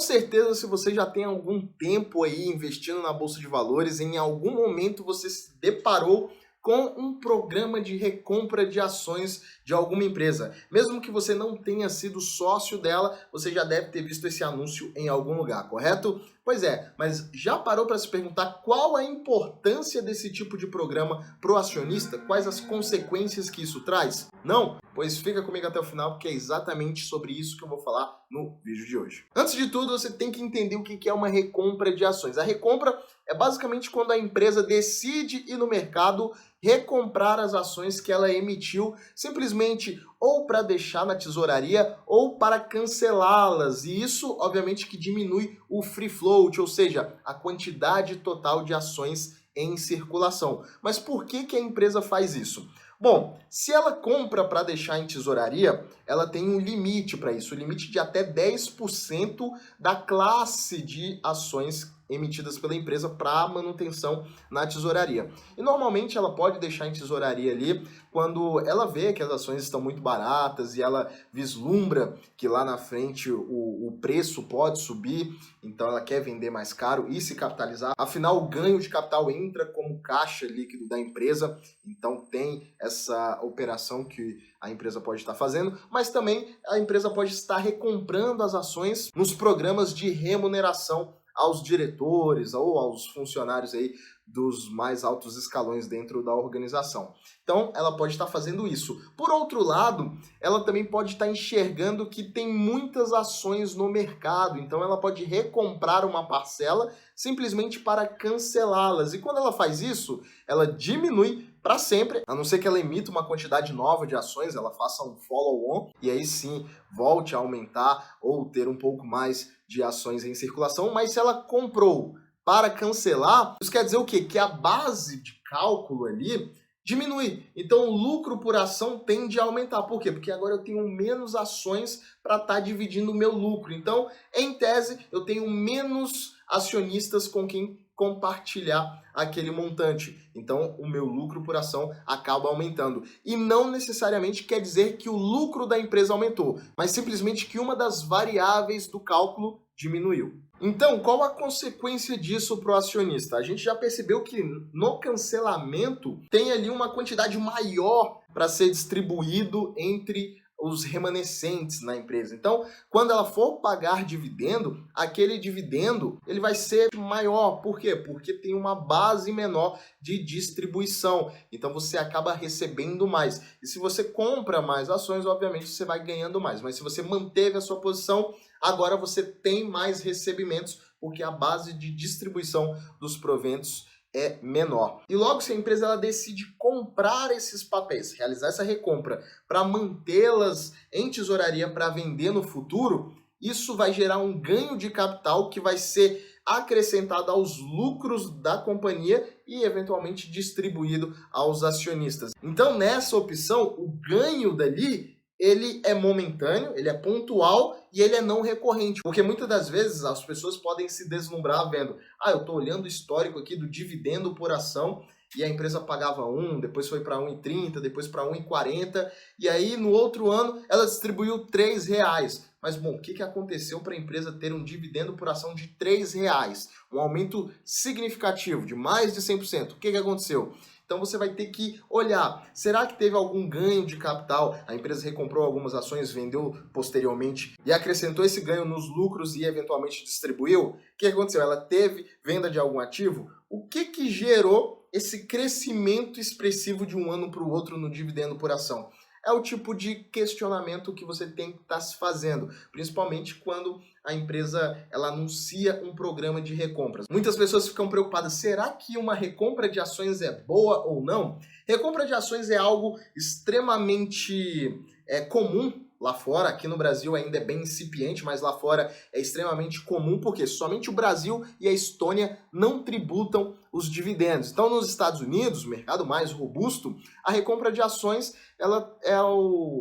certeza, se você já tem algum tempo aí investindo na Bolsa de Valores, em algum momento você se deparou com um programa de recompra de ações de alguma empresa. Mesmo que você não tenha sido sócio dela, você já deve ter visto esse anúncio em algum lugar, correto? Pois é, mas já parou para se perguntar qual a importância desse tipo de programa para o acionista? Quais as consequências que isso traz? Não? Pois fica comigo até o final, porque é exatamente sobre isso que eu vou falar no vídeo de hoje. Antes de tudo, você tem que entender o que é uma recompra de ações. A recompra é basicamente quando a empresa decide ir no mercado recomprar as ações que ela emitiu, simplesmente ou para deixar na tesouraria ou para cancelá-las. E isso, obviamente, que diminui o free float, ou seja, a quantidade total de ações em circulação. Mas por que a empresa faz isso? Bom, se ela compra para deixar em tesouraria, ela tem um limite para isso, um limite de até 10% da classe de ações emitidas pela empresa para manutenção na tesouraria. E normalmente ela pode deixar em tesouraria ali quando ela vê que as ações estão muito baratas e ela vislumbra que lá na frente o preço pode subir, então ela quer vender mais caro e se capitalizar. Afinal, o ganho de capital entra como caixa líquido da empresa, então tem essa operação que a empresa pode estar fazendo, mas também a empresa pode estar recomprando as ações nos programas de remuneração aos diretores ou aos funcionários aí dos mais altos escalões dentro da organização. Então, ela pode estar fazendo isso. Por outro lado, ela também pode estar enxergando que tem muitas ações no mercado, então ela pode recomprar uma parcela simplesmente para cancelá-las. E quando ela faz isso, ela diminui para sempre, a não ser que ela emita uma quantidade nova de ações, ela faça um follow-on e aí sim volte a aumentar ou ter um pouco mais de ações em circulação. Mas se ela comprou para cancelar, isso quer dizer o quê? Que a base de cálculo ali diminui. Então o lucro por ação tende a aumentar. Por quê? Porque agora eu tenho menos ações para estar dividindo o meu lucro. Então, em tese, eu tenho menos acionistas com quem compartilhar aquele montante. Então, o meu lucro por ação acaba aumentando. E não necessariamente quer dizer que o lucro da empresa aumentou, mas simplesmente que uma das variáveis do cálculo diminuiu. Então, qual a consequência disso para o acionista? A gente já percebeu que no cancelamento tem ali uma quantidade maior para ser distribuído entre os remanescentes na empresa. Então, quando ela for pagar dividendo, aquele dividendo ele vai ser maior. Por quê? Porque tem uma base menor de distribuição. Então, você acaba recebendo mais. E se você compra mais ações, obviamente, você vai ganhando mais. Mas se você manteve a sua posição, agora você tem mais recebimentos, porque a base de distribuição dos proventos é menor. E logo, se a empresa ela decide comprar esses papéis, realizar essa recompra para mantê-las em tesouraria para vender no futuro, isso vai gerar um ganho de capital que vai ser acrescentado aos lucros da companhia e eventualmente distribuído aos acionistas. Então, nessa opção, o ganho dali ele é momentâneo, ele é pontual e ele é não recorrente. Porque muitas das vezes as pessoas podem se deslumbrar vendo, eu estou olhando o histórico aqui do dividendo por ação e a empresa pagava 1, depois foi para 1,30, depois para 1,40 e aí no outro ano ela distribuiu R$3. Mas bom, o que aconteceu para a empresa ter um dividendo por ação de R$3? Um aumento significativo de mais de 100%. O que aconteceu? Então você vai ter que olhar, será que teve algum ganho de capital? A empresa recomprou algumas ações, vendeu posteriormente e acrescentou esse ganho nos lucros e eventualmente distribuiu? O que aconteceu? Ela teve venda de algum ativo? O que gerou esse crescimento expressivo de um ano para o outro no dividendo por ação? É o tipo de questionamento que você tem que estar se fazendo, principalmente quando a empresa ela anuncia um programa de recompras. Muitas pessoas ficam preocupadas, será que uma recompra de ações é boa ou não? Recompra de ações é algo extremamente comum lá fora. Aqui no Brasil ainda é bem incipiente, mas lá fora é extremamente comum, porque somente o Brasil e a Estônia não tributam os dividendos. Então, nos Estados Unidos, o mercado mais robusto, a recompra de ações ela é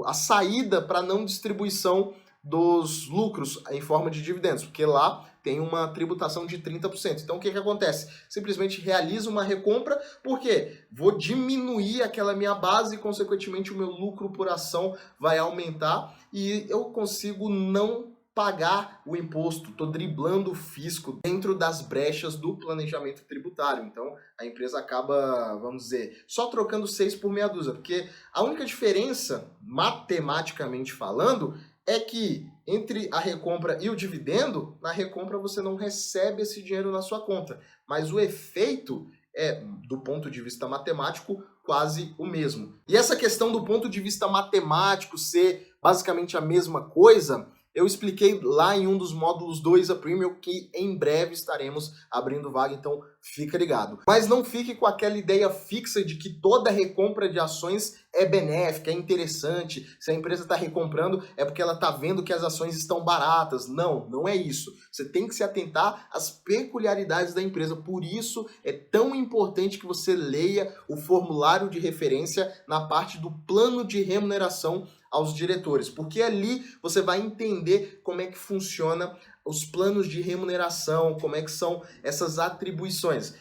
a saída para não distribuição dos lucros em forma de dividendos, porque lá tem uma tributação de 30%. Então, o que acontece? Simplesmente realiza uma recompra, porque vou diminuir aquela minha base e, consequentemente, o meu lucro por ação vai aumentar e eu consigo não pagar o imposto, estou driblando o fisco dentro das brechas do planejamento tributário. Então, a empresa acaba, vamos dizer, só trocando 6 por meia dúzia, porque a única diferença, matematicamente falando, é que entre a recompra e o dividendo, na recompra você não recebe esse dinheiro na sua conta, mas o efeito é, do ponto de vista matemático, quase o mesmo. E essa questão do ponto de vista matemático ser basicamente a mesma coisa, eu expliquei lá em um dos módulos do ISA Premium, que em breve estaremos abrindo vaga, então fica ligado. Mas não fique com aquela ideia fixa de que toda recompra de ações é benéfica, é interessante. Se a empresa está recomprando é porque ela está vendo que as ações estão baratas. Não, não é isso. Você tem que se atentar às peculiaridades da empresa. Por isso é tão importante que você leia o formulário de referência na parte do plano de remuneração aos diretores, porque ali você vai entender como é que funciona os planos de remuneração, como é que são essas atribuições.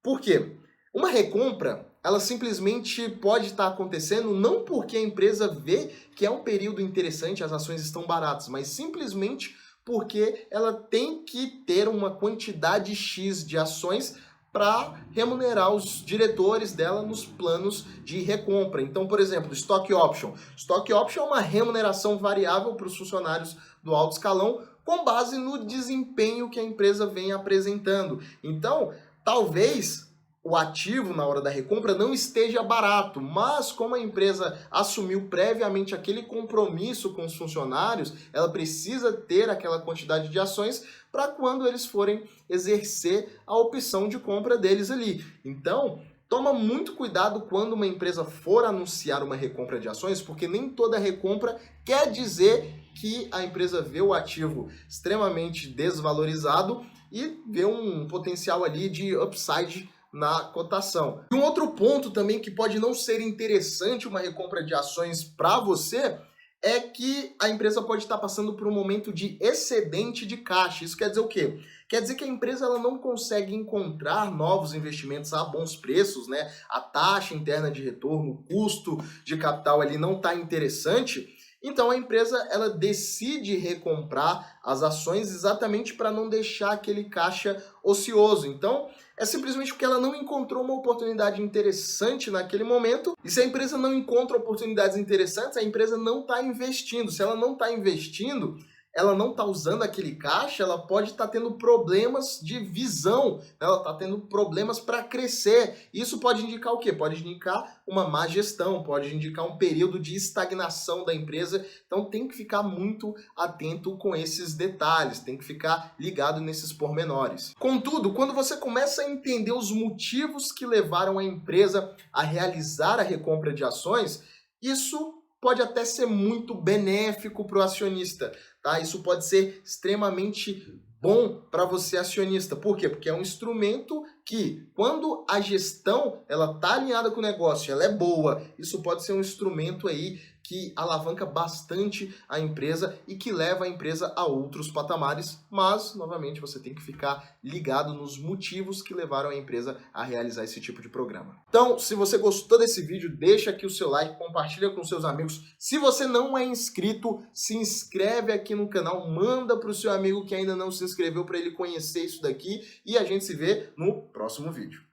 Por quê? Uma recompra, ela simplesmente pode estar acontecendo não porque a empresa vê que é um período interessante, as ações estão baratas, mas simplesmente porque ela tem que ter uma quantidade X de ações para remunerar os diretores dela nos planos de recompra. Então, por exemplo, Stock Option. Stock Option é uma remuneração variável para os funcionários do alto escalão com base no desempenho que a empresa vem apresentando. Então, talvez o ativo na hora da recompra não esteja barato, mas como a empresa assumiu previamente aquele compromisso com os funcionários, ela precisa ter aquela quantidade de ações para quando eles forem exercer a opção de compra deles ali. Então, toma muito cuidado quando uma empresa for anunciar uma recompra de ações, porque nem toda recompra quer dizer que a empresa vê o ativo extremamente desvalorizado e vê um potencial ali de upside na cotação. E um outro ponto também que pode não ser interessante uma recompra de ações para você é que a empresa pode estar passando por um momento de excedente de caixa. Isso quer dizer o quê? Quer dizer que a empresa ela não consegue encontrar novos investimentos a bons preços, né? A taxa interna de retorno, o custo de capital ali não está interessante. Então a empresa ela decide recomprar as ações exatamente para não deixar aquele caixa ocioso. Então é simplesmente porque ela não encontrou uma oportunidade interessante naquele momento. E se a empresa não encontra oportunidades interessantes, a empresa não está investindo. Se ela não está investindo, ela não está usando aquele caixa, ela pode estar tendo problemas de visão, né? Ela está tendo problemas para crescer. Isso pode indicar o quê? Pode indicar uma má gestão, pode indicar um período de estagnação da empresa. Então tem que ficar muito atento com esses detalhes, tem que ficar ligado nesses pormenores. Contudo, quando você começa a entender os motivos que levaram a empresa a realizar a recompra de ações, isso pode até ser muito benéfico para o acionista, tá? Isso pode ser extremamente bom para você acionista. Por quê? Porque é um instrumento que, quando a gestão ela tá alinhada com o negócio, ela é boa, isso pode ser um instrumento aí que alavanca bastante a empresa e que leva a empresa a outros patamares, mas, novamente, você tem que ficar ligado nos motivos que levaram a empresa a realizar esse tipo de programa. Então, se você gostou desse vídeo, deixa aqui o seu like, compartilha com seus amigos. Se você não é inscrito, se inscreve aqui no canal, manda para o seu amigo que ainda não se inscreveu para ele conhecer isso daqui e a gente se vê no próximo vídeo.